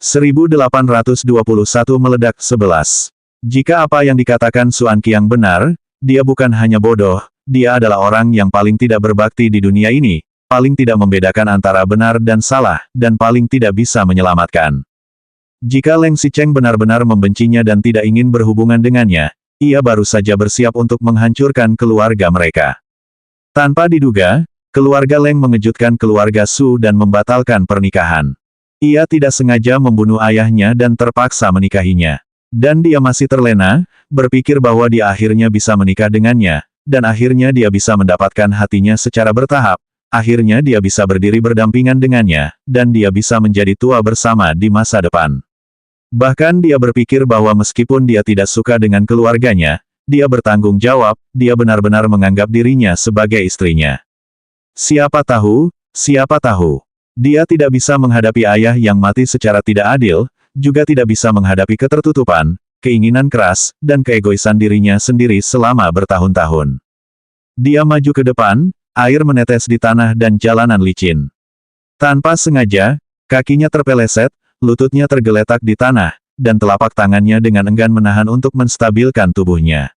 1821 meledak 11. Jika apa yang dikatakan Xuan Qiang benar, dia bukan hanya bodoh, dia adalah orang yang paling tidak berbakti di dunia ini, paling tidak membedakan antara benar dan salah, dan paling tidak bisa menyelamatkan. Jika Leng Xicheng benar-benar membencinya dan tidak ingin berhubungan dengannya, ia baru saja bersiap untuk menghancurkan keluarga mereka. Tanpa diduga, keluarga Leng mengejutkan keluarga Su dan membatalkan pernikahan. Ia tidak sengaja membunuh ayahnya dan terpaksa menikahinya. Dan dia masih terlena, berpikir bahwa dia akhirnya bisa menikah dengannya, dan akhirnya dia bisa mendapatkan hatinya secara bertahap, akhirnya dia bisa berdiri berdampingan dengannya, dan dia bisa menjadi tua bersama di masa depan. Bahkan dia berpikir bahwa meskipun dia tidak suka dengan keluarganya, dia bertanggung jawab, dia benar-benar menganggap dirinya sebagai istrinya. Siapa tahu, dia tidak bisa menghadapi ayah yang mati secara tidak adil, juga tidak bisa menghadapi ketertutupan, keinginan keras, dan keegoisan dirinya sendiri selama bertahun-tahun. Dia maju ke depan, air menetes di tanah dan jalanan licin. Tanpa sengaja, kakinya terpeleset, lututnya tergeletak di tanah, dan telapak tangannya dengan enggan menahan untuk menstabilkan tubuhnya.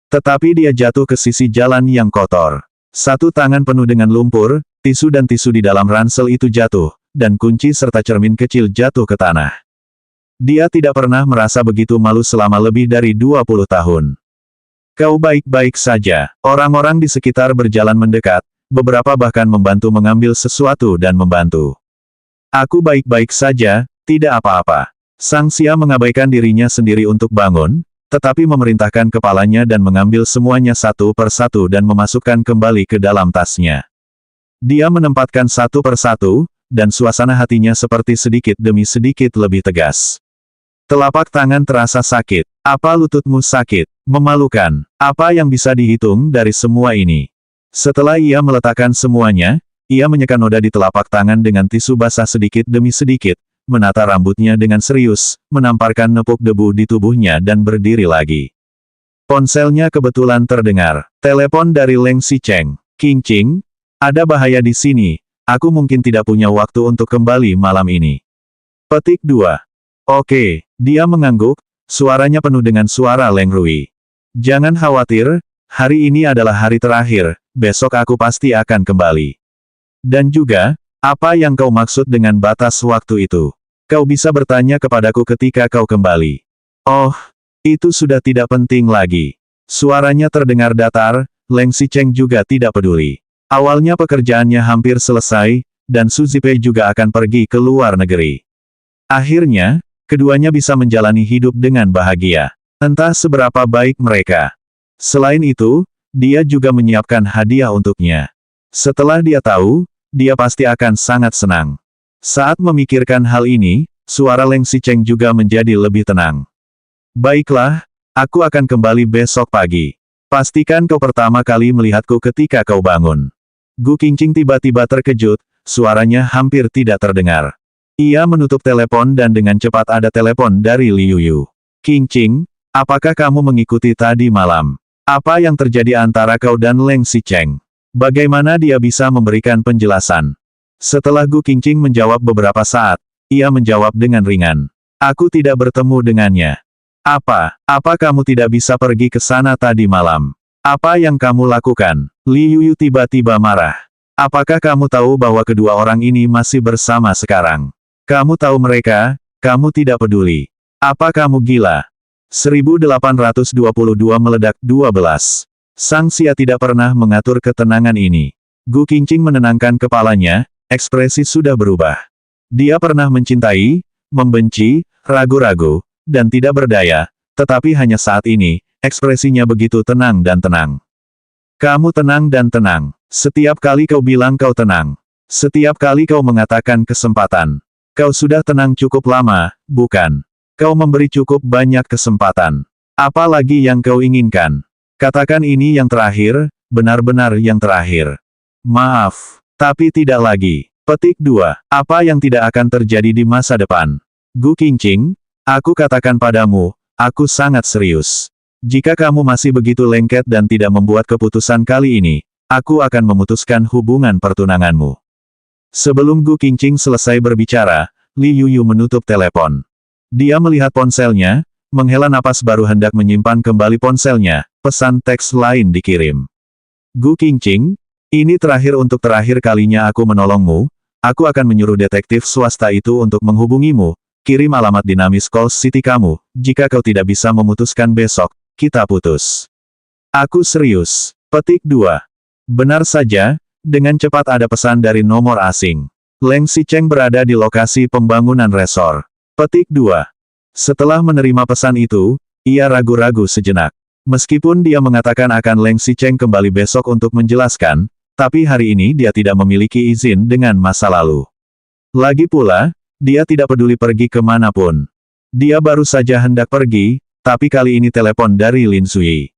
Tetapi dia jatuh ke sisi jalan yang kotor. Satu tangan penuh dengan lumpur, tisu dan tisu di dalam ransel itu jatuh, dan kunci serta cermin kecil jatuh ke tanah. Dia tidak pernah merasa begitu malu selama lebih dari 20 tahun. Kau baik-baik saja. Orang-orang di sekitar berjalan mendekat, beberapa bahkan membantu mengambil sesuatu dan membantu. Aku baik-baik saja, tidak apa-apa. Sang Xia mengabaikan dirinya sendiri untuk bangun, tetapi memerintahkan kepalanya dan mengambil semuanya satu persatu dan memasukkan kembali ke dalam tasnya. Dia menempatkan satu persatu, dan suasana hatinya seperti sedikit demi sedikit lebih tegas. Telapak tangan terasa sakit. Apa lututmu sakit? Memalukan. Apa yang bisa dihitung dari semua ini? Setelah ia meletakkan semuanya, ia menyekan noda di telapak tangan dengan tisu basah sedikit demi sedikit, menata rambutnya dengan serius, menamparkan nepuk debu di tubuhnya dan berdiri lagi. Ponselnya kebetulan terdengar. Telepon dari Leng Xicheng. Qingqing, ada bahaya di sini. Aku mungkin tidak punya waktu untuk kembali malam ini. Petik 2. Oke, dia mengangguk, suaranya penuh dengan suara Leng Rui. Jangan khawatir, hari ini adalah hari terakhir, besok aku pasti akan kembali. Dan juga, apa yang kau maksud dengan batas waktu itu? Kau bisa bertanya kepadaku ketika kau kembali. Oh, itu sudah tidak penting lagi. Suaranya terdengar datar, Leng Xicheng juga tidak peduli. Awalnya pekerjaannya hampir selesai, dan Su Zipei juga akan pergi ke luar negeri. Akhirnya, keduanya bisa menjalani hidup dengan bahagia. Entah seberapa baik mereka. Selain itu, dia juga menyiapkan hadiah untuknya. Setelah dia tahu, dia pasti akan sangat senang. Saat memikirkan hal ini, suara Leng Xicheng juga menjadi lebih tenang. Baiklah, aku akan kembali besok pagi. Pastikan kau pertama kali melihatku ketika kau bangun. Gu Qingqing tiba-tiba terkejut, suaranya hampir tidak terdengar. Ia menutup telepon dan dengan cepat ada telepon dari Liu Yu. Qingqing, apakah kamu mengikuti tadi malam? Apa yang terjadi antara kau dan Leng Xicheng? Bagaimana dia bisa memberikan penjelasan? Setelah Gu Qingqing menjawab beberapa saat, ia menjawab dengan ringan. Aku tidak bertemu dengannya. Apa kamu tidak bisa pergi ke sana tadi malam? Apa yang kamu lakukan? Liu Yu tiba-tiba marah. Apakah kamu tahu bahwa kedua orang ini masih bersama sekarang? Kamu tahu mereka, kamu tidak peduli. Apa kamu gila? 1822 meledak 12. Sang Xia tidak pernah mengatur ketenangan ini. Gu Qingqing menenangkan kepalanya, ekspresi sudah berubah. Dia pernah mencintai, membenci, ragu-ragu, dan tidak berdaya, tetapi hanya saat ini, ekspresinya begitu tenang dan tenang. Kamu tenang dan tenang. Setiap kali kau bilang kau tenang. Setiap kali kau mengatakan kesempatan. Kau sudah tenang cukup lama, bukan? Kau memberi cukup banyak kesempatan. Apa lagi yang kau inginkan? Katakan ini yang terakhir, benar-benar yang terakhir. Maaf, tapi tidak lagi. Petik 2. Apa yang tidak akan terjadi di masa depan? Gu Qingqing, aku katakan padamu, aku sangat serius. Jika kamu masih begitu lengket dan tidak membuat keputusan kali ini, aku akan memutuskan hubungan pertunanganmu. Sebelum Gu Qingqing selesai berbicara, Li Yuyu menutup telepon. Dia melihat ponselnya, menghela napas baru hendak menyimpan kembali ponselnya, pesan teks lain dikirim. Gu Qingqing, ini terakhir untuk terakhir kalinya aku menolongmu, aku akan menyuruh detektif swasta itu untuk menghubungimu, kirim alamat dinamis Cold City kamu, jika kau tidak bisa memutuskan besok, kita putus. Aku serius. Petik 2. Benar saja, dengan cepat ada pesan dari nomor asing. Leng Xicheng berada di lokasi pembangunan resor. Petik 2. Setelah menerima pesan itu, ia ragu-ragu sejenak. Meskipun dia mengatakan akan Leng Xicheng kembali besok untuk menjelaskan, tapi hari ini dia tidak memiliki izin dengan masa lalu. Lagi pula, dia tidak peduli pergi kemanapun. Dia baru saja hendak pergi, tapi kali ini telepon dari Lin Sui.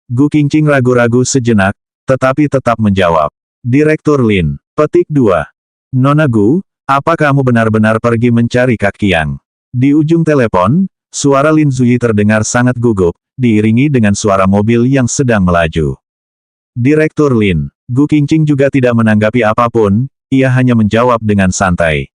Gu Qingqing ragu-ragu sejenak, tetapi tetap menjawab. Direktur Lin. Petik 2. Nona Gu, apa kamu benar-benar pergi mencari Kak Qiang? Di ujung telepon, suara Lin Sui terdengar sangat gugup, diiringi dengan suara mobil yang sedang melaju. Direktur Lin. Gu Qingqing juga tidak menanggapi apapun, ia hanya menjawab dengan santai.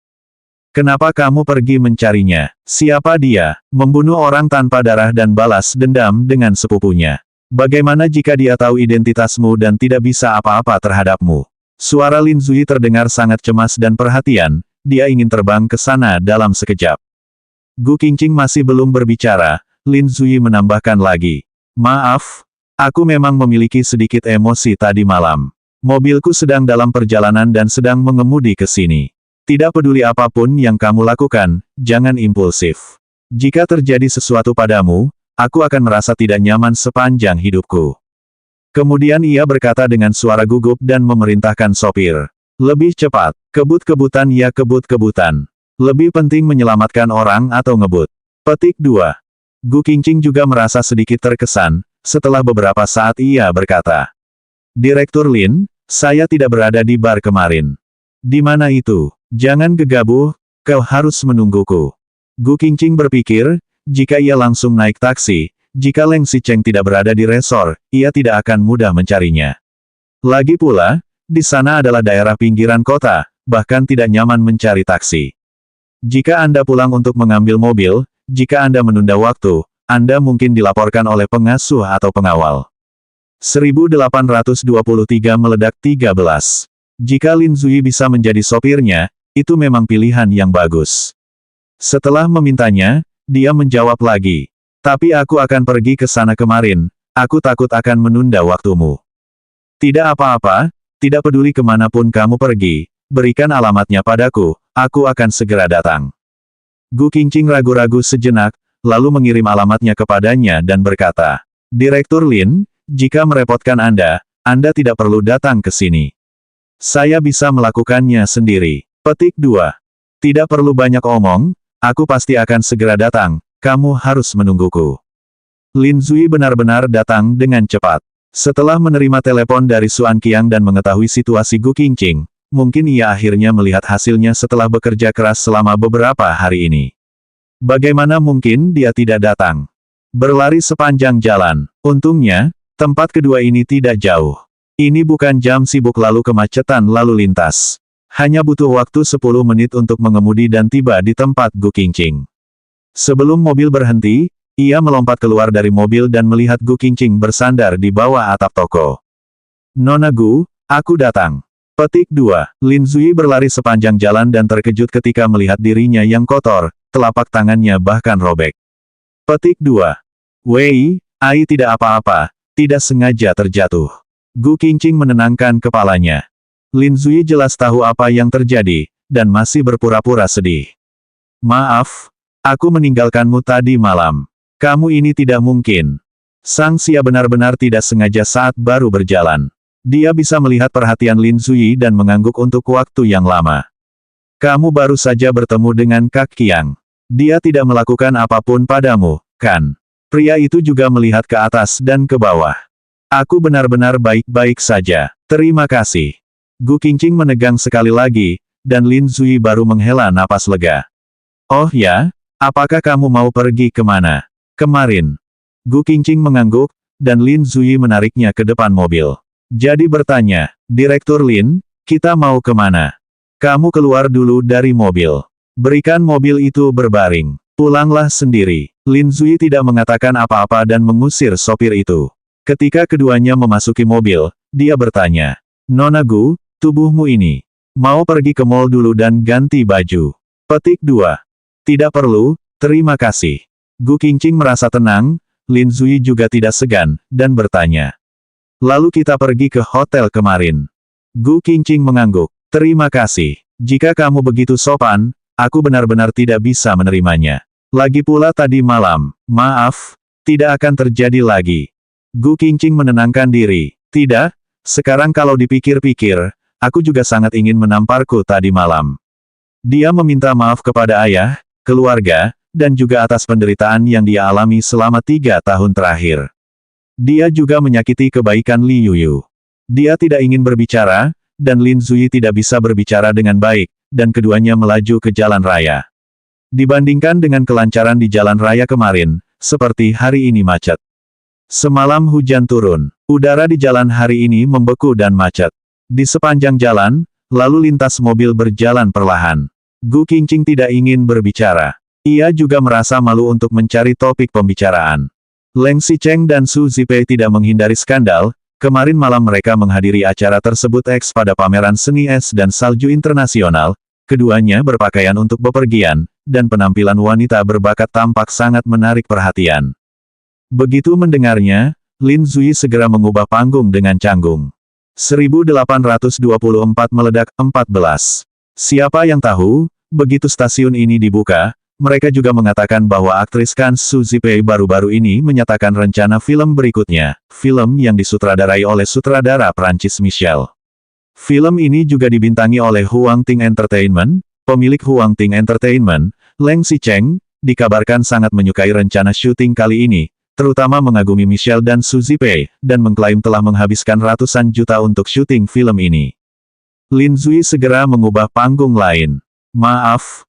Kenapa kamu pergi mencarinya? Siapa dia? Membunuh orang tanpa darah dan balas dendam dengan sepupunya. Bagaimana jika dia tahu identitasmu dan tidak bisa apa-apa terhadapmu? Suara Lin Sui terdengar sangat cemas dan perhatian, dia ingin terbang ke sana dalam sekejap. Gu Qingqing masih belum berbicara, Lin Sui menambahkan lagi. Maaf, aku memang memiliki sedikit emosi tadi malam. Mobilku sedang dalam perjalanan dan sedang mengemudi ke sini. Tidak peduli apapun yang kamu lakukan, jangan impulsif. Jika terjadi sesuatu padamu, aku akan merasa tidak nyaman sepanjang hidupku. Kemudian ia berkata dengan suara gugup dan memerintahkan sopir. Lebih cepat, kebut-kebutan ya kebut-kebutan. Lebih penting menyelamatkan orang atau ngebut. Petik 2. Gu Qingqing juga merasa sedikit terkesan, setelah beberapa saat ia berkata. Direktur Lin, saya tidak berada di bar kemarin. Di mana itu? Jangan gegabah, kau harus menungguku. Gu Qingqing berpikir, jika ia langsung naik taksi, jika Leng Xicheng tidak berada di resor, ia tidak akan mudah mencarinya. Lagi pula, di sana adalah daerah pinggiran kota, bahkan tidak nyaman mencari taksi. Jika Anda pulang untuk mengambil mobil, jika Anda menunda waktu, Anda mungkin dilaporkan oleh pengasuh atau pengawal. 1823 meledak 13. Jika Lin Sui bisa menjadi sopirnya, itu memang pilihan yang bagus. Setelah memintanya, dia menjawab lagi. Tapi aku akan pergi ke sana kemarin, aku takut akan menunda waktumu. Tidak apa-apa, tidak peduli kemanapun kamu pergi, berikan alamatnya padaku, aku akan segera datang. Gu Qingqing ragu-ragu sejenak, lalu mengirim alamatnya kepadanya dan berkata, Direktur Lin, jika merepotkan Anda tidak perlu datang ke sini. Saya bisa melakukannya sendiri. Petik 2. Tidak perlu banyak omong, aku pasti akan segera datang, kamu harus menungguku. Lin Sui benar-benar datang dengan cepat. Setelah menerima telepon dari Xuan Qiang dan mengetahui situasi Gu Qingqing, mungkin ia akhirnya melihat hasilnya setelah bekerja keras selama beberapa hari ini. Bagaimana mungkin dia tidak datang? Berlari sepanjang jalan. Untungnya, tempat kedua ini tidak jauh. Ini bukan jam sibuk lalu kemacetan lalu lintas. Hanya butuh waktu 10 menit untuk mengemudi dan tiba di tempat Gu Qingqing. Sebelum mobil berhenti, ia melompat keluar dari mobil dan melihat Gu Qingqing bersandar di bawah atap toko. Nona Gu, aku datang. Petik 2. Lin Sui berlari sepanjang jalan dan terkejut ketika melihat dirinya yang kotor, telapak tangannya bahkan robek. Petik 2. Wei, Ai tidak apa-apa, tidak sengaja terjatuh. Gu Qingqing menenangkan kepalanya. Lin Sui jelas tahu apa yang terjadi, dan masih berpura-pura sedih. Maaf, aku meninggalkanmu tadi malam. Kamu ini tidak mungkin. Sang Xia benar-benar tidak sengaja saat baru berjalan. Dia bisa melihat perhatian Lin Sui dan mengangguk untuk waktu yang lama. Kamu baru saja bertemu dengan Kak Qiang. Dia tidak melakukan apapun padamu, kan? Pria itu juga melihat ke atas dan ke bawah. Aku benar-benar baik-baik saja. Terima kasih. Gu Qingqing menegang sekali lagi, dan Lin Sui baru menghela napas lega. Oh ya, apakah kamu mau pergi kemana? Kemarin. Gu Qingqing mengangguk, dan Lin Sui menariknya ke depan mobil. Jadi bertanya, Direktur Lin, kita mau kemana? Kamu keluar dulu dari mobil. Berikan mobil itu berbaring. Pulanglah sendiri. Lin Zui tidak mengatakan apa-apa dan mengusir sopir itu. Ketika keduanya memasuki mobil, dia bertanya, "Nona Gu, tubuhmu ini. Mau pergi ke mall dulu dan ganti baju?" Petik 2. Tidak perlu, terima kasih. Gu Qingqing merasa tenang, Lin Zui juga tidak segan, dan bertanya. Lalu kita pergi ke hotel kemarin. Gu Qingqing mengangguk. Terima kasih. Jika kamu begitu sopan, aku benar-benar tidak bisa menerimanya. Lagi pula tadi malam, maaf, tidak akan terjadi lagi. Gu Qingqing menenangkan diri. Tidak, sekarang kalau dipikir-pikir, aku juga sangat ingin menamparku tadi malam. Dia meminta maaf kepada ayah, keluarga, dan juga atas penderitaan yang dia alami selama 3 tahun terakhir. Dia juga menyakiti kebaikan Li Yuyu. Dia tidak ingin berbicara, dan Lin Zui tidak bisa berbicara dengan baik, dan keduanya melaju ke jalan raya. Dibandingkan dengan kelancaran di jalan raya kemarin, seperti hari ini macet. Semalam hujan turun. Udara di jalan hari ini membeku dan macet. Di sepanjang jalan, lalu lintas mobil berjalan perlahan. Gu Qingqing tidak ingin berbicara. Ia juga merasa malu untuk mencari topik pembicaraan. Leng Xicheng dan Su Zipei tidak menghindari skandal. Kemarin malam mereka menghadiri acara tersebut pada pameran seni es dan salju internasional. Keduanya berpakaian untuk bepergian, dan penampilan wanita berbakat tampak sangat menarik perhatian. Begitu mendengarnya, Lin Zui segera mengubah panggung dengan canggung. 1824 meledak 14. Siapa yang tahu, begitu stasiun ini dibuka, mereka juga mengatakan bahwa aktris Kan Su Zipei baru-baru ini menyatakan rencana film berikutnya, film yang disutradarai oleh sutradara Prancis Michel. Film ini juga dibintangi oleh Huang Ting Entertainment, pemilik Huang Ting Entertainment, Leng Xicheng, dikabarkan sangat menyukai rencana syuting kali ini, terutama mengagumi Michelle dan Su Zipei, dan mengklaim telah menghabiskan ratusan juta untuk syuting film ini. Lin Zui segera mengubah panggung lain. Maaf,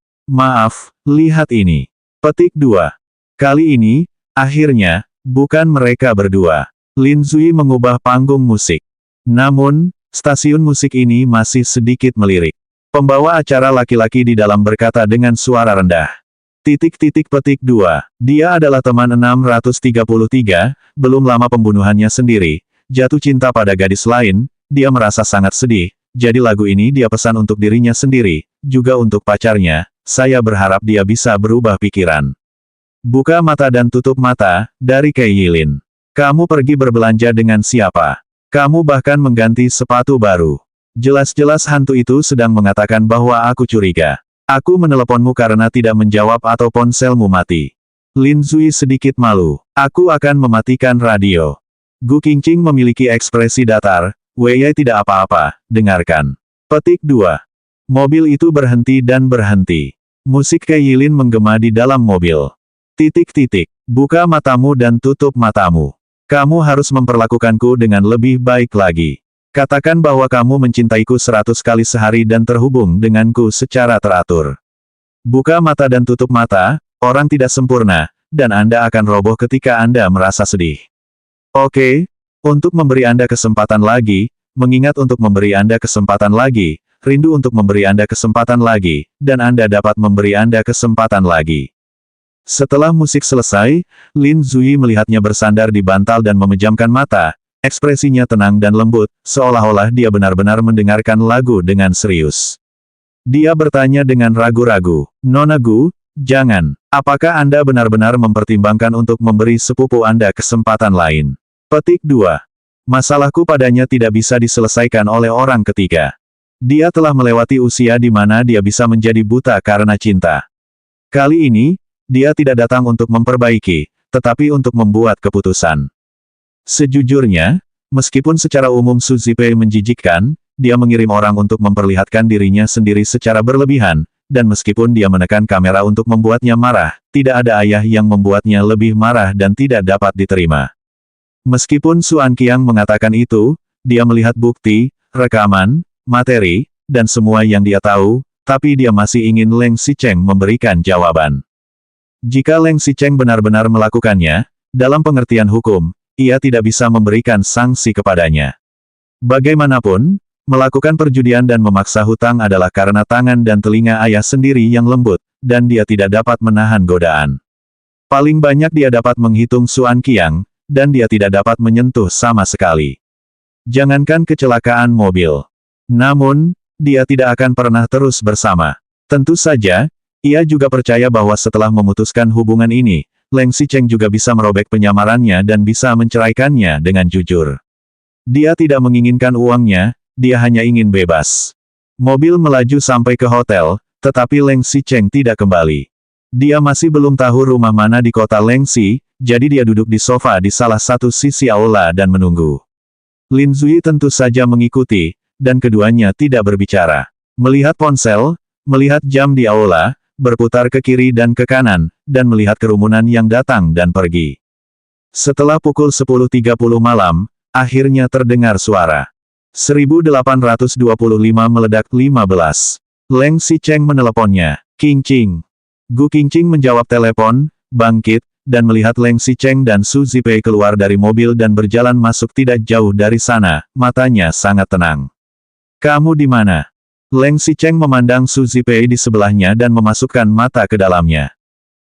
lihat ini. Petik 2. Kali ini, akhirnya, bukan mereka berdua. Lin Zui mengubah panggung musik. Namun, stasiun musik ini masih sedikit melirik. Pembawa acara laki-laki di dalam berkata dengan suara rendah. Petik 2. Dia adalah teman 633, belum lama pembunuhannya sendiri, jatuh cinta pada gadis lain, dia merasa sangat sedih, jadi lagu ini dia pesan untuk dirinya sendiri, juga untuk pacarnya, saya berharap dia bisa berubah pikiran. Buka mata dan tutup mata, dari Kei Yilin. Kamu pergi berbelanja dengan siapa? Kamu bahkan mengganti sepatu baru. Jelas-jelas hantu itu sedang mengatakan bahwa aku curiga. Aku meneleponmu karena tidak menjawab atau ponselmu mati. Lin Zui sedikit malu. Aku akan mematikan radio. Gu Qingqing memiliki ekspresi datar. Wei tidak apa-apa, dengarkan. Petik 2. Mobil itu berhenti dan berhenti. Musik Kei Yilin menggema di dalam mobil. Buka matamu dan tutup matamu. Kamu harus memperlakukanku dengan lebih baik lagi. Katakan bahwa kamu mencintaiku 100 kali sehari dan terhubung denganku secara teratur. Buka mata dan tutup mata, orang tidak sempurna, dan Anda akan roboh ketika Anda merasa sedih. Oke, untuk memberi Anda kesempatan lagi, mengingat untuk memberi Anda kesempatan lagi, rindu untuk memberi Anda kesempatan lagi, dan Anda dapat memberi Anda kesempatan lagi. Setelah musik selesai, Lin Zui melihatnya bersandar di bantal dan memejamkan mata, ekspresinya tenang dan lembut, seolah-olah dia benar-benar mendengarkan lagu dengan serius. Dia bertanya dengan ragu-ragu, Nona Gu, jangan, apakah Anda benar-benar mempertimbangkan untuk memberi sepupu Anda kesempatan lain? Petik 2. Masalahku padanya tidak bisa diselesaikan oleh orang ketiga. Dia telah melewati usia di mana dia bisa menjadi buta karena cinta. Kali ini, dia tidak datang untuk memperbaiki, tetapi untuk membuat keputusan. Sejujurnya, meskipun secara umum Su Zipei menjijikkan, dia mengirim orang untuk memperlihatkan dirinya sendiri secara berlebihan, dan meskipun dia menekan kamera untuk membuatnya marah, tidak ada ayah yang membuatnya lebih marah dan tidak dapat diterima. Meskipun Su Anqiang mengatakan itu, dia melihat bukti, rekaman, materi, dan semua yang dia tahu, tapi dia masih ingin Leng Xicheng memberikan jawaban. Jika Leng Xicheng benar-benar melakukannya, dalam pengertian hukum, ia tidak bisa memberikan sanksi kepadanya. Bagaimanapun, Melakukan perjudian dan memaksa hutang adalah karena tangan dan telinga ayah sendiri yang lembut, dan dia tidak dapat menahan godaan. Paling banyak dia dapat menghitung Xuan Qiang, dan dia tidak dapat menyentuh sama sekali. Jangankan kecelakaan mobil. Namun, dia tidak akan pernah terus bersama. Tentu saja, ia juga percaya bahwa setelah memutuskan hubungan ini, Leng Xicheng juga bisa merobek penyamarannya dan bisa menceraikannya dengan jujur. Dia tidak menginginkan uangnya, dia hanya ingin bebas. Mobil melaju sampai ke hotel, tetapi Leng Xicheng tidak kembali. Dia masih belum tahu rumah mana di kota Lengxi, jadi dia duduk di sofa di salah satu sisi aula dan menunggu. Lin Zui tentu saja mengikuti, dan keduanya tidak berbicara. Melihat ponsel, melihat jam di aula, berputar ke kiri dan ke kanan, dan melihat kerumunan yang datang dan pergi. Setelah pukul 10.30 malam, akhirnya terdengar suara. 1825 meledak 15. Leng Xicheng meneleponnya. Qingqing. Gu Qingqing menjawab telepon, bangkit, dan melihat Leng Xicheng dan Su Zipei keluar dari mobil dan berjalan masuk tidak jauh dari sana, matanya sangat tenang. Kamu di mana? Leng Xicheng memandang Su Zipei di sebelahnya dan memasukkan mata ke dalamnya.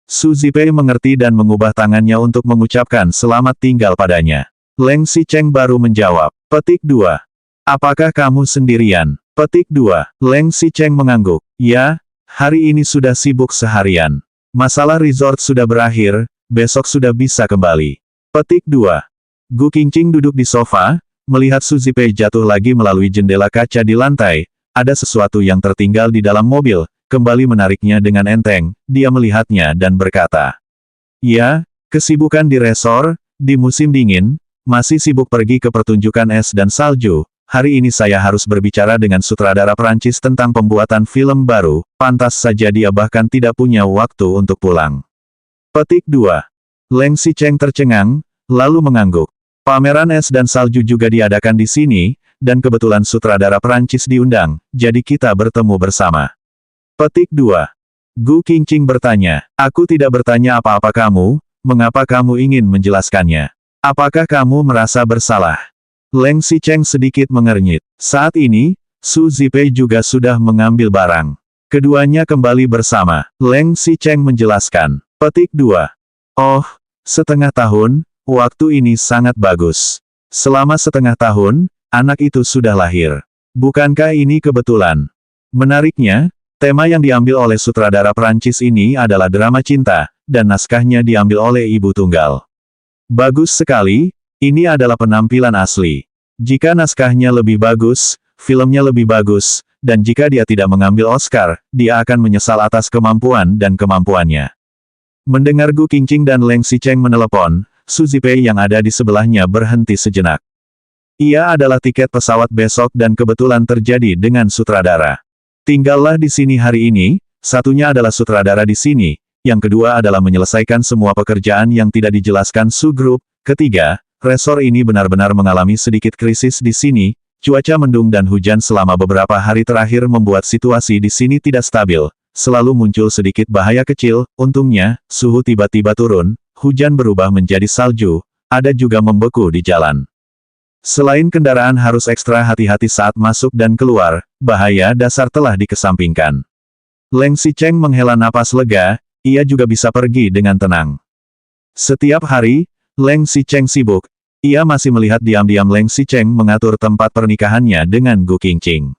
Su Zipei mengerti dan mengubah tangannya untuk mengucapkan selamat tinggal padanya. Leng Xicheng baru menjawab, petik 2. Apakah kamu sendirian? Petik 2. Leng Xicheng mengangguk. Ya, hari ini sudah sibuk seharian. Masalah resort sudah berakhir, besok sudah bisa kembali. Petik 2. Gu Qingqing duduk di sofa, melihat Su Zipei jatuh lagi melalui jendela kaca di lantai. Ada sesuatu yang tertinggal di dalam mobil, kembali menariknya dengan enteng, dia melihatnya dan berkata. Ya, kesibukan di resort, di musim dingin, masih sibuk pergi ke pertunjukan es dan salju. Hari ini saya harus berbicara dengan sutradara Perancis tentang pembuatan film baru, pantas saja dia bahkan tidak punya waktu untuk pulang. Petik 2. Leng Xicheng tercengang, lalu mengangguk. Pameran es dan salju juga diadakan di sini, dan kebetulan sutradara Perancis diundang, jadi kita bertemu bersama. Petik 2. Gu Qingqing bertanya, aku tidak bertanya apa-apa kamu, mengapa kamu ingin menjelaskannya? Apakah kamu merasa bersalah? Leng Xicheng sedikit mengernyit. Saat ini, Su Zipei juga sudah mengambil barang. Keduanya kembali bersama. Leng Xicheng menjelaskan. Petik 2. Oh, setengah tahun, waktu ini sangat bagus. Selama setengah tahun, anak itu sudah lahir. Bukankah ini kebetulan? Menariknya, tema yang diambil oleh sutradara Perancis ini adalah drama cinta, dan naskahnya diambil oleh ibu tunggal. Bagus sekali. Ini adalah penampilan asli. Jika naskahnya lebih bagus, filmnya lebih bagus, dan jika dia tidak mengambil Oscar, dia akan menyesal atas kemampuan dan kemampuannya. Mendengar Gu Qingqing dan Leng Xicheng menelepon, Su Zipei yang ada di sebelahnya berhenti sejenak. Ia adalah tiket pesawat besok dan kebetulan terjadi dengan sutradara. Tinggallah di sini hari ini, satunya adalah sutradara di sini, yang kedua adalah menyelesaikan semua pekerjaan yang tidak dijelaskan Su Group, ketiga, resor ini benar-benar mengalami sedikit krisis di sini, cuaca mendung dan hujan selama beberapa hari terakhir membuat situasi di sini tidak stabil, selalu muncul sedikit bahaya kecil, untungnya, suhu tiba-tiba turun, hujan berubah menjadi salju, ada juga membeku di jalan. Selain kendaraan harus ekstra hati-hati saat masuk dan keluar, bahaya dasar telah dikesampingkan. Leng Xicheng menghela napas lega, ia juga bisa pergi dengan tenang. Setiap hari, Leng Xicheng sibuk, ia masih melihat diam-diam Leng Xicheng mengatur tempat pernikahannya dengan Gu Qingqing.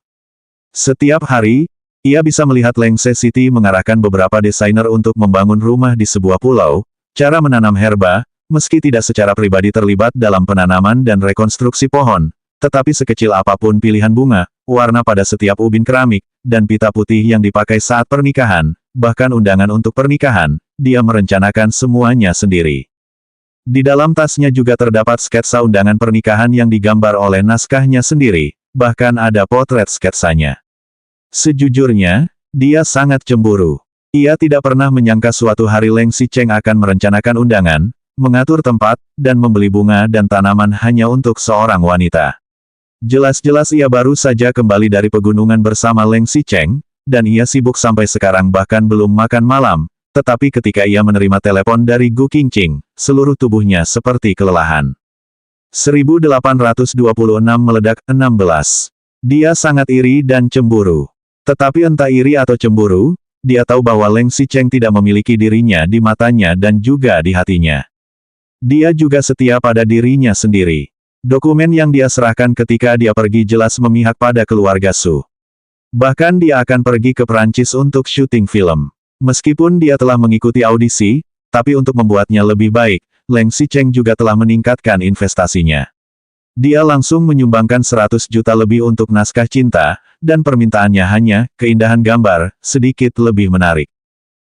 Setiap hari, ia bisa melihat Lengse City mengarahkan beberapa desainer untuk membangun rumah di sebuah pulau, cara menanam herba, meski tidak secara pribadi terlibat dalam penanaman dan rekonstruksi pohon, tetapi sekecil apapun pilihan bunga, warna pada setiap ubin keramik, dan pita putih yang dipakai saat pernikahan, bahkan undangan untuk pernikahan, dia merencanakan semuanya sendiri. Di dalam tasnya juga terdapat sketsa undangan pernikahan yang digambar oleh naskahnya sendiri, bahkan ada potret sketsanya. Sejujurnya, dia sangat cemburu. Ia tidak pernah menyangka suatu hari Leng Xicheng akan merencanakan undangan, mengatur tempat, dan membeli bunga dan tanaman hanya untuk seorang wanita. Jelas-jelas ia baru saja kembali dari pegunungan bersama Leng Xicheng, dan ia sibuk sampai sekarang bahkan belum makan malam. Tetapi ketika ia menerima telepon dari Gu Qingqing, seluruh tubuhnya seperti kelelahan. 1826 meledak 16. Dia sangat iri dan cemburu. Tetapi entah iri atau cemburu, dia tahu bahwa Leng Xicheng tidak memiliki dirinya di matanya dan juga di hatinya. Dia juga setia pada dirinya sendiri. Dokumen yang dia serahkan ketika dia pergi jelas memihak pada keluarga Su. Bahkan dia akan pergi ke Perancis untuk syuting film. Meskipun dia telah mengikuti audisi, tapi untuk membuatnya lebih baik, Leng Xicheng juga telah meningkatkan investasinya. Dia langsung menyumbangkan 100 juta lebih untuk naskah cinta, dan permintaannya hanya, keindahan gambar, sedikit lebih menarik.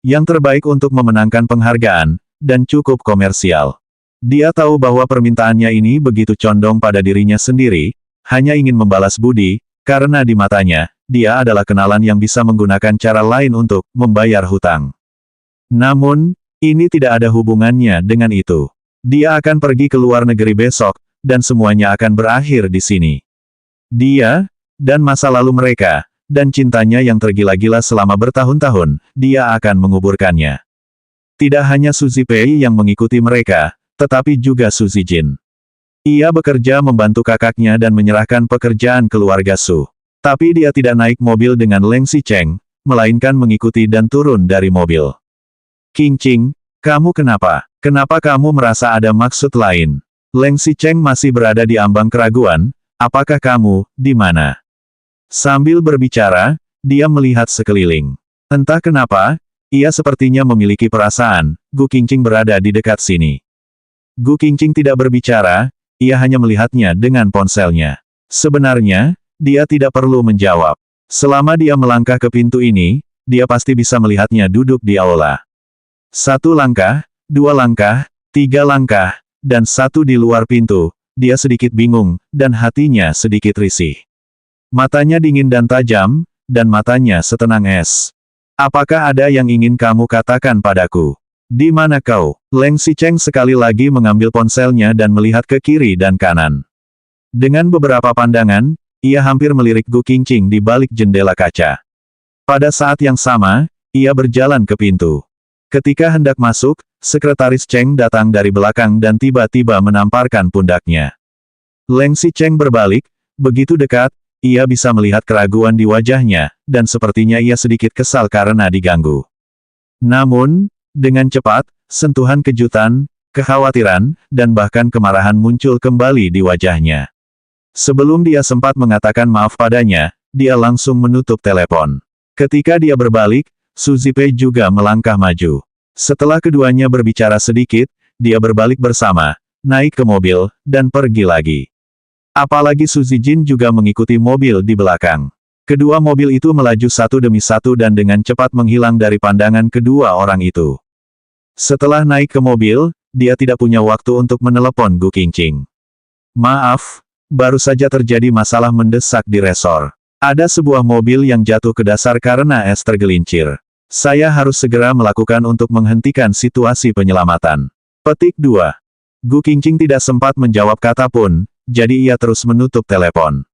Yang terbaik untuk memenangkan penghargaan, dan cukup komersial. Dia tahu bahwa permintaannya ini begitu condong pada dirinya sendiri, hanya ingin membalas budi, karena di matanya, dia adalah kenalan yang bisa menggunakan cara lain untuk membayar hutang. Namun, ini tidak ada hubungannya dengan itu. Dia akan pergi ke luar negeri besok, dan semuanya akan berakhir di sini. Dia, dan masa lalu mereka, dan cintanya yang tergila-gila selama bertahun-tahun, dia akan menguburkannya. Tidak hanya Su Zipei yang mengikuti mereka, tetapi juga Su Zijin. Ia bekerja membantu kakaknya dan menyerahkan pekerjaan keluarga Su. Tapi dia tidak naik mobil dengan Leng Xicheng, melainkan mengikuti dan turun dari mobil. Qingqing, kamu kenapa? Kenapa kamu merasa ada maksud lain? Leng Xicheng masih berada di ambang keraguan, apakah kamu, di mana? Sambil berbicara, dia melihat sekeliling. Entah kenapa, ia sepertinya memiliki perasaan, Gu Qingqing berada di dekat sini. Gu Qingqing tidak berbicara, ia hanya melihatnya dengan ponselnya. Sebenarnya, dia tidak perlu menjawab. Selama dia melangkah ke pintu ini, dia pasti bisa melihatnya duduk di aula. 1 langkah, 2 langkah, 3 langkah, dan 1 di luar pintu, dia sedikit bingung, dan hatinya sedikit risih. Matanya dingin dan tajam, dan matanya setenang es. Apakah ada yang ingin kamu katakan padaku? Di mana kau? Leng Xicheng sekali lagi mengambil ponselnya dan melihat ke kiri dan kanan. Dengan beberapa pandangan, ia hampir melirik Gu Qingqing di balik jendela kaca. Pada saat yang sama, ia berjalan ke pintu. Ketika hendak masuk, Sekretaris Cheng datang dari belakang dan tiba-tiba menamparkan pundaknya. Leng Xicheng berbalik, begitu dekat, ia bisa melihat keraguan di wajahnya, dan sepertinya ia sedikit kesal karena diganggu. Namun, dengan cepat, sentuhan kejutan, kekhawatiran, dan bahkan kemarahan muncul kembali di wajahnya. Sebelum dia sempat mengatakan maaf padanya, dia langsung menutup telepon. Ketika dia berbalik, Su Zipei juga melangkah maju. Setelah keduanya berbicara sedikit, dia berbalik bersama, naik ke mobil, dan pergi lagi. Apalagi Su Zijin juga mengikuti mobil di belakang. Kedua mobil itu melaju satu demi satu dan dengan cepat menghilang dari pandangan kedua orang itu. Setelah naik ke mobil, dia tidak punya waktu untuk menelepon Gu Qingqing. Maaf, baru saja terjadi masalah mendesak di resor. Ada sebuah mobil yang jatuh ke dasar karena es tergelincir. Saya harus segera melakukan untuk menghentikan situasi penyelamatan. Petik 2. Gu Qingqing tidak sempat menjawab kata pun, jadi ia terus menutup telepon.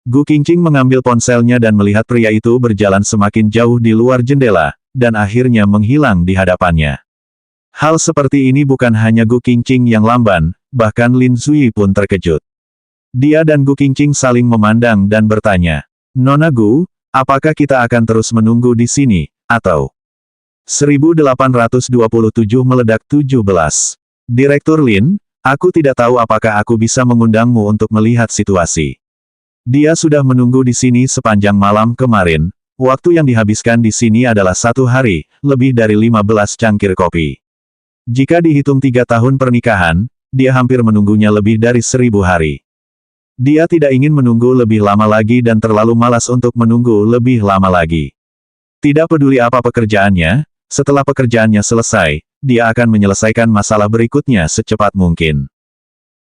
Gu Qingqing mengambil ponselnya dan melihat pria itu berjalan semakin jauh di luar jendela, dan akhirnya menghilang di hadapannya. Hal seperti ini bukan hanya Gu Qingqing yang lamban, bahkan Lin Zui pun terkejut. Dia dan Gu Qingqing saling memandang dan bertanya, "Nona Gu, apakah kita akan terus menunggu di sini, atau?" 1827 meledak 17. Direktur Lin, aku tidak tahu apakah aku bisa mengundangmu untuk melihat situasi. Dia sudah menunggu di sini sepanjang malam kemarin, waktu yang dihabiskan di sini adalah 1 hari, lebih dari 15 cangkir kopi. Jika dihitung 3 tahun pernikahan, dia hampir menunggunya lebih dari 1000 hari. Dia tidak ingin menunggu lebih lama lagi dan terlalu malas untuk menunggu lebih lama lagi. Tidak peduli apa pekerjaannya, setelah pekerjaannya selesai, dia akan menyelesaikan masalah berikutnya secepat mungkin.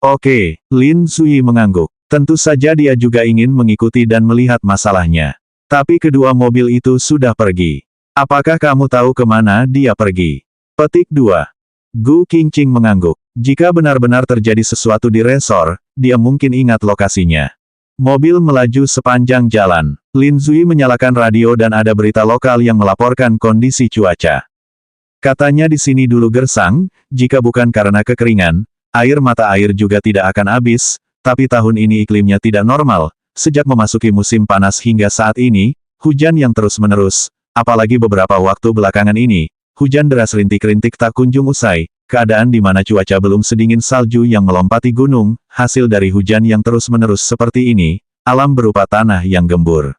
Oke, Lin Zui mengangguk. Tentu saja dia juga ingin mengikuti dan melihat masalahnya. Tapi kedua mobil itu sudah pergi. Apakah kamu tahu kemana dia pergi? Petik 2. Gu Qingqing mengangguk. Jika benar-benar terjadi sesuatu di resor, dia mungkin ingat lokasinya. Mobil melaju sepanjang jalan. Lin Zui menyalakan radio dan ada berita lokal yang melaporkan kondisi cuaca. Katanya di sini dulu gersang, jika bukan karena kekeringan, air mata air juga tidak akan habis, tapi tahun ini iklimnya tidak normal, sejak memasuki musim panas hingga saat ini, hujan yang terus-menerus, apalagi beberapa waktu belakangan ini, hujan deras rintik-rintik tak kunjung usai, keadaan di mana cuaca belum sedingin salju yang melompati gunung, hasil dari hujan yang terus-menerus seperti ini, alam berupa tanah yang gembur.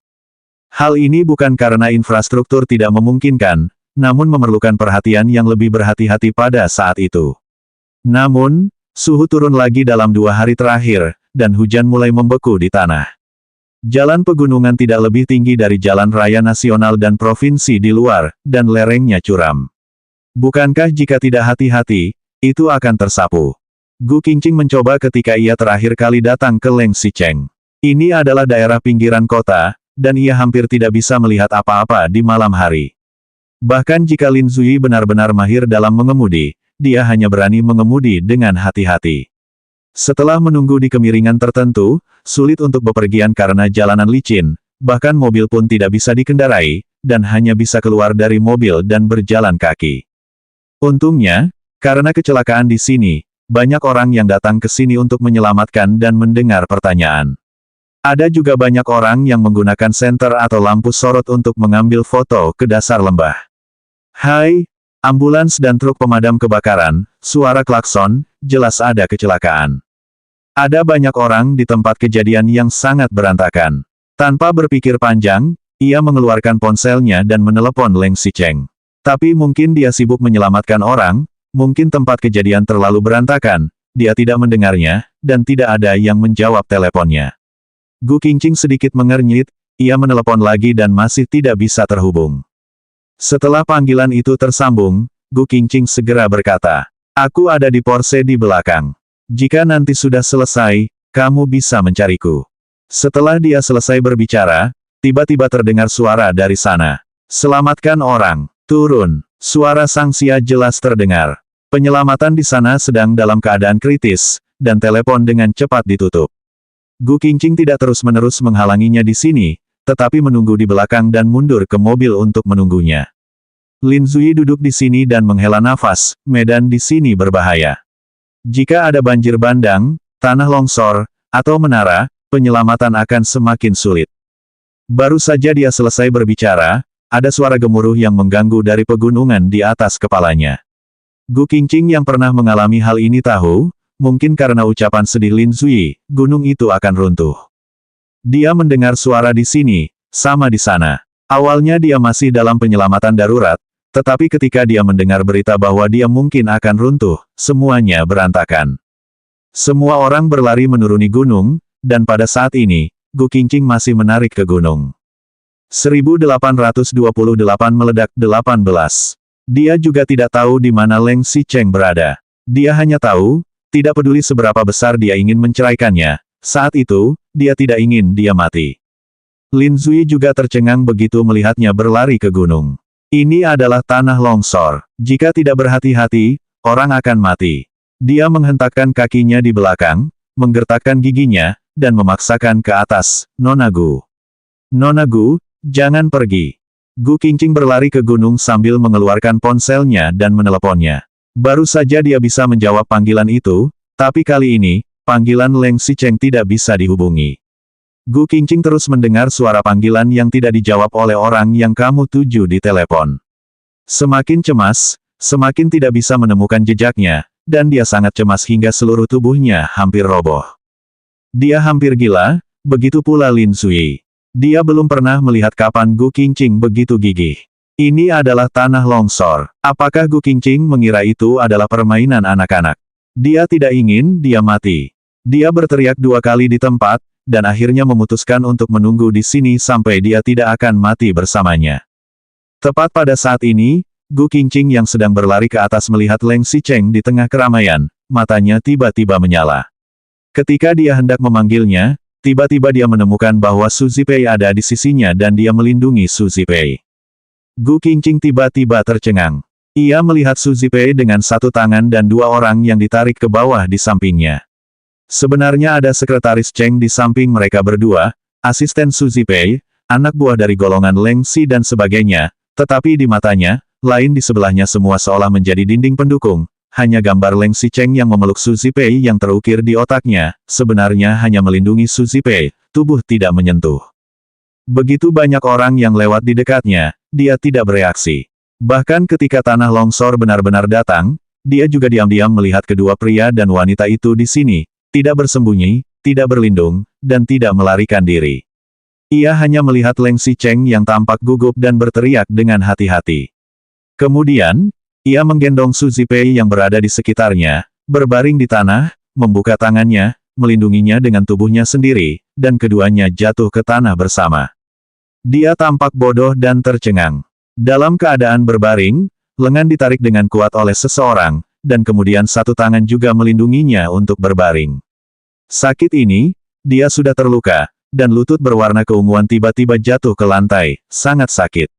Hal ini bukan karena infrastruktur tidak memungkinkan, namun memerlukan perhatian yang lebih berhati-hati pada saat itu. Namun, suhu turun lagi dalam 2 hari terakhir, dan hujan mulai membeku di tanah. Jalan pegunungan tidak lebih tinggi dari jalan raya nasional dan provinsi di luar, dan lerengnya curam. Bukankah jika tidak hati-hati, itu akan tersapu? Gu Qingqing mencoba ketika ia terakhir kali datang ke Leng Xicheng. Ini adalah daerah pinggiran kota, dan ia hampir tidak bisa melihat apa-apa di malam hari. Bahkan jika Lin Zui benar-benar mahir dalam mengemudi, dia hanya berani mengemudi dengan hati-hati. Setelah menunggu di kemiringan tertentu, sulit untuk bepergian karena jalanan licin, bahkan mobil pun tidak bisa dikendarai, dan hanya bisa keluar dari mobil dan berjalan kaki. Untungnya, karena kecelakaan di sini, banyak orang yang datang ke sini untuk menyelamatkan dan mendengar pertanyaan. Ada juga banyak orang yang menggunakan senter atau lampu sorot untuk mengambil foto ke dasar lembah. Hai, ambulans dan truk pemadam kebakaran, suara klakson, jelas ada kecelakaan. Ada banyak orang di tempat kejadian yang sangat berantakan. Tanpa berpikir panjang, ia mengeluarkan ponselnya dan menelepon Leng Xicheng. Tapi mungkin dia sibuk menyelamatkan orang, mungkin tempat kejadian terlalu berantakan, dia tidak mendengarnya, dan tidak ada yang menjawab teleponnya. Gu Qingqing sedikit mengernyit, ia menelepon lagi dan masih tidak bisa terhubung. Setelah panggilan itu tersambung, Gu Qingqing segera berkata, "Aku ada di Porsche di belakang. Jika nanti sudah selesai, kamu bisa mencariku." Setelah dia selesai berbicara, tiba-tiba terdengar suara dari sana. "Selamatkan orang, turun." Suara Sang Xia jelas terdengar. Penyelamatan di sana sedang dalam keadaan kritis, dan telepon dengan cepat ditutup. Gu Qingqing tidak terus-menerus menghalanginya di sini, tetapi menunggu di belakang dan mundur ke mobil untuk menunggunya. Lin Zui duduk di sini dan menghela nafas, medan di sini berbahaya. Jika ada banjir bandang, tanah longsor, atau menara, penyelamatan akan semakin sulit. Baru saja dia selesai berbicara, ada suara gemuruh yang mengganggu dari pegunungan di atas kepalanya. Gu Qingqing yang pernah mengalami hal ini tahu, mungkin karena ucapan sedih Lin Zui, gunung itu akan runtuh. Dia mendengar suara di sini, sama di sana. Awalnya dia masih dalam penyelamatan darurat, tetapi ketika dia mendengar berita bahwa dia mungkin akan runtuh, semuanya berantakan. Semua orang berlari menuruni gunung, dan pada saat ini, Gu Qingqing masih menarik ke gunung. 1828 meledak 18. Dia juga tidak tahu di mana Leng Xicheng berada. Dia hanya tahu, tidak peduli seberapa besar dia ingin menceraikannya, saat itu, dia tidak ingin dia mati. Lin Zui juga tercengang begitu melihatnya berlari ke gunung. Ini adalah tanah longsor. Jika tidak berhati-hati, orang akan mati. Dia menghentakkan kakinya di belakang, menggertakkan giginya, dan memaksakan ke atas, "Nona Gu. Nona Gu, jangan pergi." Gu Qingqing berlari ke gunung sambil mengeluarkan ponselnya dan meneleponnya. Baru saja dia bisa menjawab panggilan itu, tapi kali ini, panggilan Leng Xicheng tidak bisa dihubungi. Gu Qingqing terus mendengar suara panggilan yang tidak dijawab oleh orang yang kamu tuju di telepon. Semakin cemas, semakin tidak bisa menemukan jejaknya, dan dia sangat cemas hingga seluruh tubuhnya hampir roboh. Dia hampir gila, begitu pula Lin Zui. Dia belum pernah melihat kapan Gu Qingqing begitu gigih. Ini adalah tanah longsor. Apakah Gu Qingqing mengira itu adalah permainan anak-anak? Dia tidak ingin dia mati. Dia berteriak 2 kali di tempat, dan akhirnya memutuskan untuk menunggu di sini sampai dia tidak akan mati bersamanya. Tepat pada saat ini, Gu Qingqing yang sedang berlari ke atas melihat Leng Xicheng di tengah keramaian, matanya tiba-tiba menyala. Ketika dia hendak memanggilnya, tiba-tiba dia menemukan bahwa Su Zipei ada di sisinya dan dia melindungi Su Zipei. Gu Qingqing tiba-tiba tercengang. Ia melihat Su Zipei dengan 1 tangan dan 2 orang yang ditarik ke bawah di sampingnya. Sebenarnya ada sekretaris Cheng di samping mereka berdua, asisten Su Zipei, anak buah dari golongan Leng Xi dan sebagainya, tetapi di matanya, lain di sebelahnya semua seolah menjadi dinding pendukung, hanya gambar Leng Xicheng yang memeluk Su Zipei yang terukir di otaknya, sebenarnya hanya melindungi Su Zipei, tubuh tidak menyentuh. Begitu banyak orang yang lewat di dekatnya, dia tidak bereaksi. Bahkan ketika tanah longsor benar-benar datang, dia juga diam-diam melihat kedua pria dan wanita itu di sini, tidak bersembunyi, tidak berlindung, dan tidak melarikan diri. Ia hanya melihat Leng Xicheng yang tampak gugup dan berteriak dengan hati-hati. Kemudian, ia menggendong Su Zipei yang berada di sekitarnya, berbaring di tanah, membuka tangannya, melindunginya dengan tubuhnya sendiri, dan keduanya jatuh ke tanah bersama. Dia tampak bodoh dan tercengang. Dalam keadaan berbaring, lengan ditarik dengan kuat oleh seseorang, dan kemudian satu tangan juga melindunginya untuk berbaring. Sakit ini, dia sudah terluka, dan lutut berwarna keunguan tiba-tiba jatuh ke lantai, sangat sakit.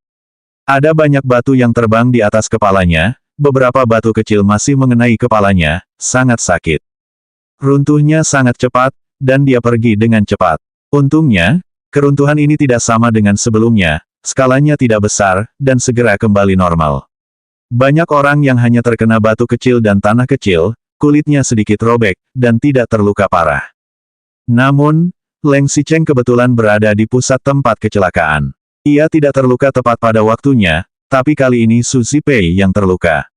Ada banyak batu yang terbang di atas kepalanya, beberapa batu kecil masih mengenai kepalanya, sangat sakit. Runtuhnya sangat cepat, dan dia pergi dengan cepat. Untungnya, keruntuhan ini tidak sama dengan sebelumnya, skalanya tidak besar, dan segera kembali normal. Banyak orang yang hanya terkena batu kecil dan tanah kecil, kulitnya sedikit robek, dan tidak terluka parah. Namun, Leng Xicheng kebetulan berada di pusat tempat kecelakaan. Ia tidak terluka tepat pada waktunya, tapi kali ini Su Zipei yang terluka.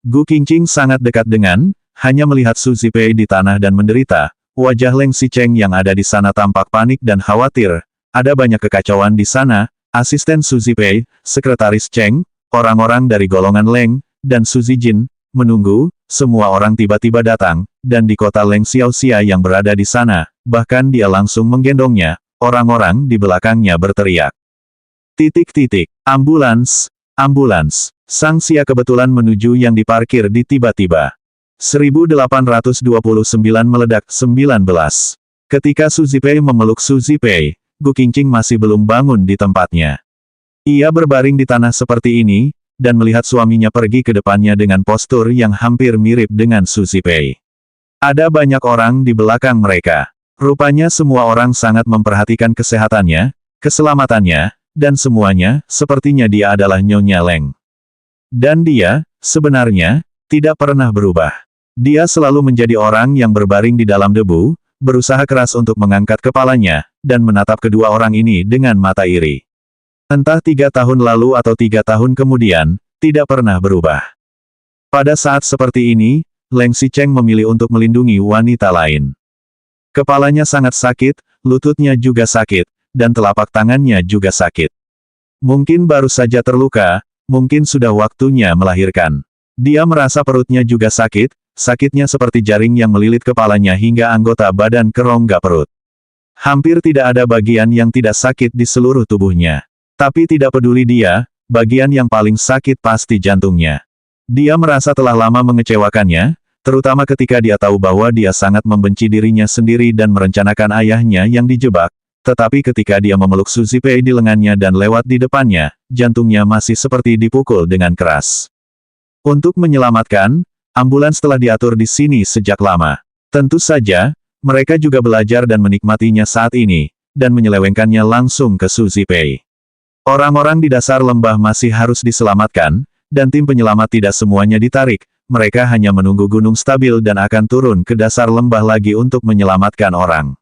Gu Qingqing sangat dekat dengan, hanya melihat Su Zipei di tanah dan menderita, wajah Leng Xicheng yang ada di sana tampak panik dan khawatir. Ada banyak kekacauan di sana, asisten Su Zipei, sekretaris Cheng, orang-orang dari golongan Leng, dan Su Zijin, menunggu, semua orang tiba-tiba datang, dan di kota Leng Xiaoxia yang berada di sana, bahkan dia langsung menggendongnya, orang-orang di belakangnya berteriak. Ambulans, ambulans. Sang Xia kebetulan menuju yang diparkir di tiba-tiba. 1829 meledak 19. Ketika Su Zipei memeluk Su Zipei, Gu Qingqing masih belum bangun di tempatnya. Ia berbaring di tanah seperti ini, dan melihat suaminya pergi ke depannya dengan postur yang hampir mirip dengan Su Zipei. Ada banyak orang di belakang mereka. Rupanya semua orang sangat memperhatikan kesehatannya, keselamatannya, dan semuanya, sepertinya dia adalah Nyonya Leng. Dan dia, sebenarnya, tidak pernah berubah. Dia selalu menjadi orang yang berbaring di dalam debu, berusaha keras untuk mengangkat kepalanya, dan menatap kedua orang ini dengan mata iri. Entah 3 tahun lalu atau 3 tahun kemudian, tidak pernah berubah. Pada saat seperti ini, Leng Xicheng memilih untuk melindungi wanita lain. Kepalanya sangat sakit, lututnya juga sakit, dan telapak tangannya juga sakit. Mungkin baru saja terluka, mungkin sudah waktunya melahirkan. Dia merasa perutnya juga sakit, sakitnya seperti jaring yang melilit kepalanya hingga anggota badan ke rongga perut. Hampir tidak ada bagian yang tidak sakit di seluruh tubuhnya. Tapi tidak peduli dia, bagian yang paling sakit pasti jantungnya. Dia merasa telah lama mengecewakannya, terutama ketika dia tahu bahwa dia sangat membenci dirinya sendiri dan merencanakan ayahnya yang dijebak. Tetapi ketika dia memeluk Su Zipei di lengannya dan lewat di depannya, jantungnya masih seperti dipukul dengan keras. Untuk menyelamatkan, ambulans telah diatur di sini sejak lama. Tentu saja, mereka juga belajar dan menikmatinya saat ini, dan menyelewengkannya langsung ke Su Zipei. Orang-orang di dasar lembah masih harus diselamatkan, dan tim penyelamat tidak semuanya ditarik, mereka hanya menunggu gunung stabil dan akan turun ke dasar lembah lagi untuk menyelamatkan orang.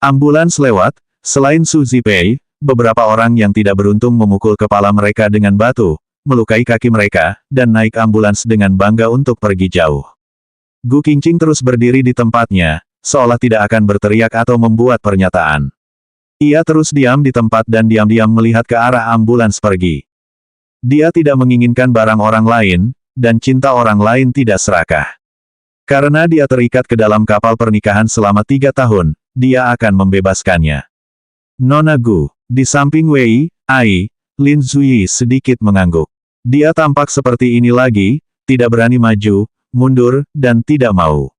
Ambulans lewat, selain Su Zipei, beberapa orang yang tidak beruntung memukul kepala mereka dengan batu, melukai kaki mereka, dan naik ambulans dengan bangga untuk pergi jauh. Gu Qingqing terus berdiri di tempatnya, seolah tidak akan berteriak atau membuat pernyataan. Ia terus diam di tempat dan diam-diam melihat ke arah ambulans pergi. Dia tidak menginginkan barang orang lain, dan cinta orang lain tidak serakah. Karena dia terikat ke dalam kapal pernikahan selama 3 tahun, dia akan membebaskannya. Nona Gu, di samping Wei, Ai, Lin Zuyi sedikit mengangguk. Dia tampak seperti ini lagi, tidak berani maju, mundur, dan tidak mau.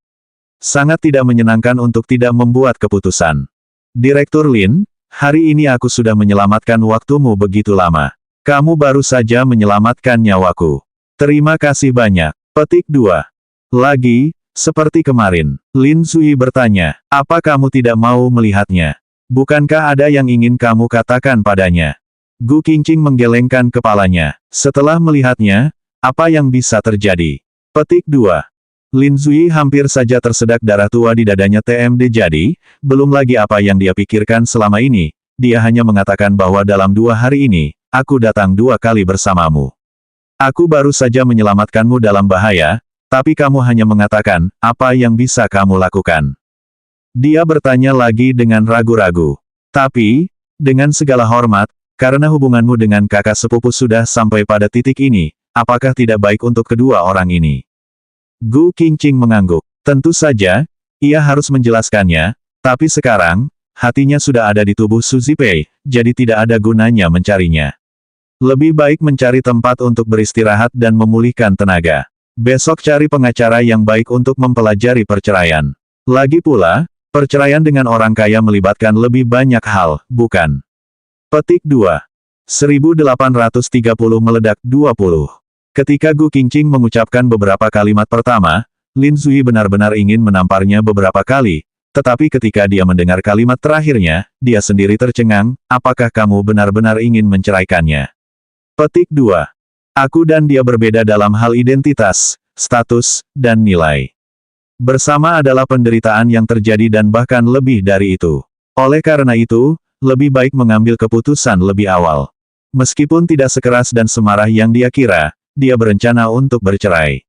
Sangat tidak menyenangkan untuk tidak membuat keputusan. Direktur Lin, hari ini aku sudah menyelamatkan waktumu begitu lama. Kamu baru saja menyelamatkan nyawaku. Terima kasih banyak. Petik 2. Lagi, seperti kemarin, Lin Zuyi bertanya, apa kamu tidak mau melihatnya? Bukankah ada yang ingin kamu katakan padanya? Gu Qingqing menggelengkan kepalanya. Setelah melihatnya, apa yang bisa terjadi? Petik 2. Lin Zui hampir saja tersedak darah tua di dadanya TMD jadi, belum lagi apa yang dia pikirkan selama ini, dia hanya mengatakan bahwa dalam 2 hari ini, aku datang 2 kali bersamamu. Aku baru saja menyelamatkanmu dalam bahaya, tapi kamu hanya mengatakan, apa yang bisa kamu lakukan? Dia bertanya lagi dengan ragu-ragu. Tapi, dengan segala hormat, karena hubunganmu dengan kakak sepupu sudah sampai pada titik ini, apakah tidak baik untuk kedua orang ini? Gu Qingqing mengangguk. Tentu saja, ia harus menjelaskannya, tapi sekarang, hatinya sudah ada di tubuh Su Zipei, jadi tidak ada gunanya mencarinya. Lebih baik mencari tempat untuk beristirahat dan memulihkan tenaga. Besok cari pengacara yang baik untuk mempelajari perceraian. Lagi pula, perceraian dengan orang kaya melibatkan lebih banyak hal, bukan? Petik 2. 1830 meledak 20. Ketika Gu Qingqing mengucapkan beberapa kalimat pertama, Lin Zui benar-benar ingin menamparnya beberapa kali, tetapi ketika dia mendengar kalimat terakhirnya, dia sendiri tercengang, apakah kamu benar-benar ingin menceraikannya? Petik 2. Aku dan dia berbeda dalam hal identitas, status, dan nilai. Bersama adalah penderitaan yang terjadi dan bahkan lebih dari itu. Oleh karena itu, lebih baik mengambil keputusan lebih awal. Meskipun tidak sekeras dan semarah yang dia kira, dia berencana untuk bercerai.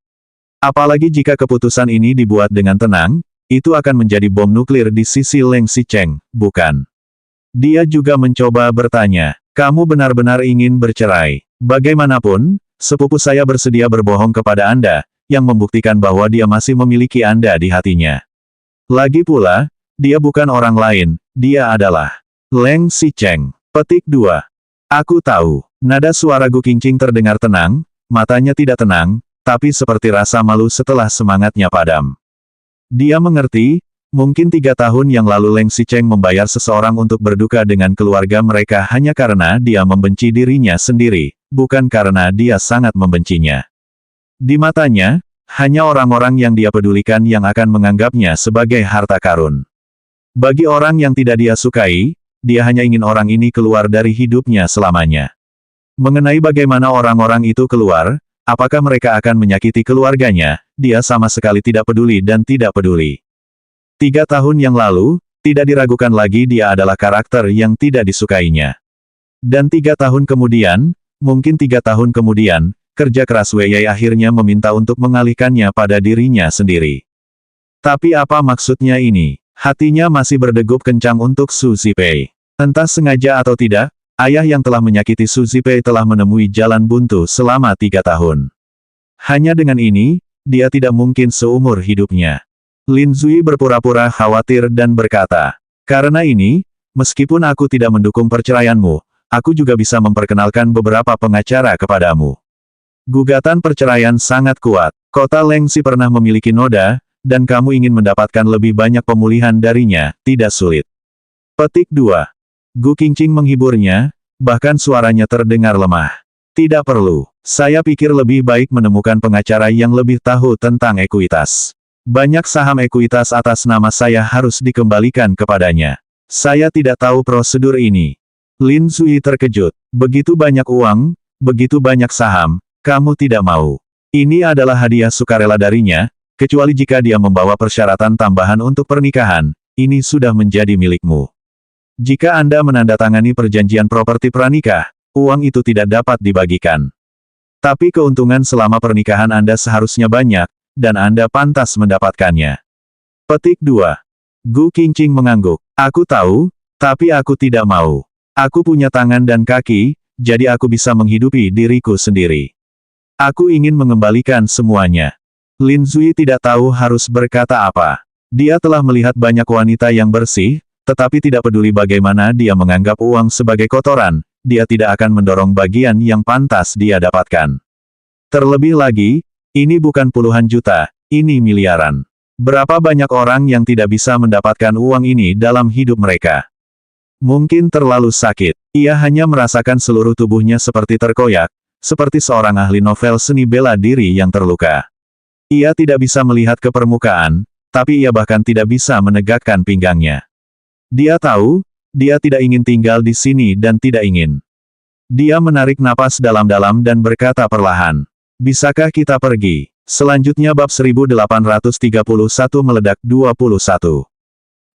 Apalagi jika keputusan ini dibuat dengan tenang, itu akan menjadi bom nuklir di sisi Leng Xicheng, bukan? Dia juga mencoba bertanya, kamu benar-benar ingin bercerai? Bagaimanapun, sepupu saya bersedia berbohong kepada Anda, yang membuktikan bahwa dia masih memiliki Anda di hatinya. Lagi pula, dia bukan orang lain, dia adalah Leng Xicheng. Petik 2. Aku tahu. Nada suara Gu Qingqing terdengar tenang, matanya tidak tenang, tapi seperti rasa malu setelah semangatnya padam. Dia mengerti, mungkin 3 tahun yang lalu Leng Xicheng membayar seseorang untuk berduka dengan keluarga mereka hanya karena dia membenci dirinya sendiri, bukan karena dia sangat membencinya. Di matanya, hanya orang-orang yang dia pedulikan yang akan menganggapnya sebagai harta karun. Bagi orang yang tidak dia sukai, dia hanya ingin orang ini keluar dari hidupnya selamanya. Mengenai bagaimana orang-orang itu keluar, apakah mereka akan menyakiti keluarganya, dia sama sekali tidak peduli dan tidak peduli. 3 tahun yang lalu, tidak diragukan lagi dia adalah karakter yang tidak disukainya. Dan 3 tahun kemudian, mungkin 3 tahun kemudian, kerja keras Wei Yai akhirnya meminta untuk mengalihkannya pada dirinya sendiri. Tapi apa maksudnya ini? Hatinya masih berdegup kencang untuk Su Zipei. Entah sengaja atau tidak, ayah yang telah menyakiti Su Zipei telah menemui jalan buntu selama 3 tahun. Hanya dengan ini, dia tidak mungkin seumur hidupnya. Lin Zui berpura-pura khawatir dan berkata, karena ini, meskipun aku tidak mendukung perceraianmu, aku juga bisa memperkenalkan beberapa pengacara kepadamu. Gugatan perceraian sangat kuat. Kota Lengxi pernah memiliki noda, dan kamu ingin mendapatkan lebih banyak pemulihan darinya, tidak sulit. Petik 2. Gu Qingqing menghiburnya, bahkan suaranya terdengar lemah. Tidak perlu. Saya pikir lebih baik menemukan pengacara yang lebih tahu tentang ekuitas. Banyak saham ekuitas atas nama saya harus dikembalikan kepadanya. Saya tidak tahu prosedur ini. Lin Zui terkejut. Begitu banyak uang, begitu banyak saham, kamu tidak mau. Ini adalah hadiah sukarela darinya, kecuali jika dia membawa persyaratan tambahan untuk pernikahan, ini sudah menjadi milikmu. Jika Anda menandatangani perjanjian properti pranikah, uang itu tidak dapat dibagikan. Tapi keuntungan selama pernikahan Anda seharusnya banyak, dan Anda pantas mendapatkannya. Petik 2. Gu Qingqing mengangguk. Aku tahu, tapi aku tidak mau. Aku punya tangan dan kaki, jadi aku bisa menghidupi diriku sendiri. Aku ingin mengembalikan semuanya. Lin Zui tidak tahu harus berkata apa. Dia telah melihat banyak wanita yang bersih, tetapi tidak peduli bagaimana dia menganggap uang sebagai kotoran, dia tidak akan mendorong bagian yang pantas dia dapatkan. Terlebih lagi, ini bukan puluhan juta, ini miliaran. Berapa banyak orang yang tidak bisa mendapatkan uang ini dalam hidup mereka? Mungkin terlalu sakit. Ia hanya merasakan seluruh tubuhnya seperti terkoyak, seperti seorang ahli novel seni bela diri yang terluka. Ia tidak bisa melihat ke permukaan, tapi ia bahkan tidak bisa menegakkan pinggangnya. Dia tahu, dia tidak ingin tinggal di sini dan tidak ingin. Dia menarik napas dalam-dalam dan berkata perlahan, bisakah kita pergi? Selanjutnya bab 1831 meledak 21.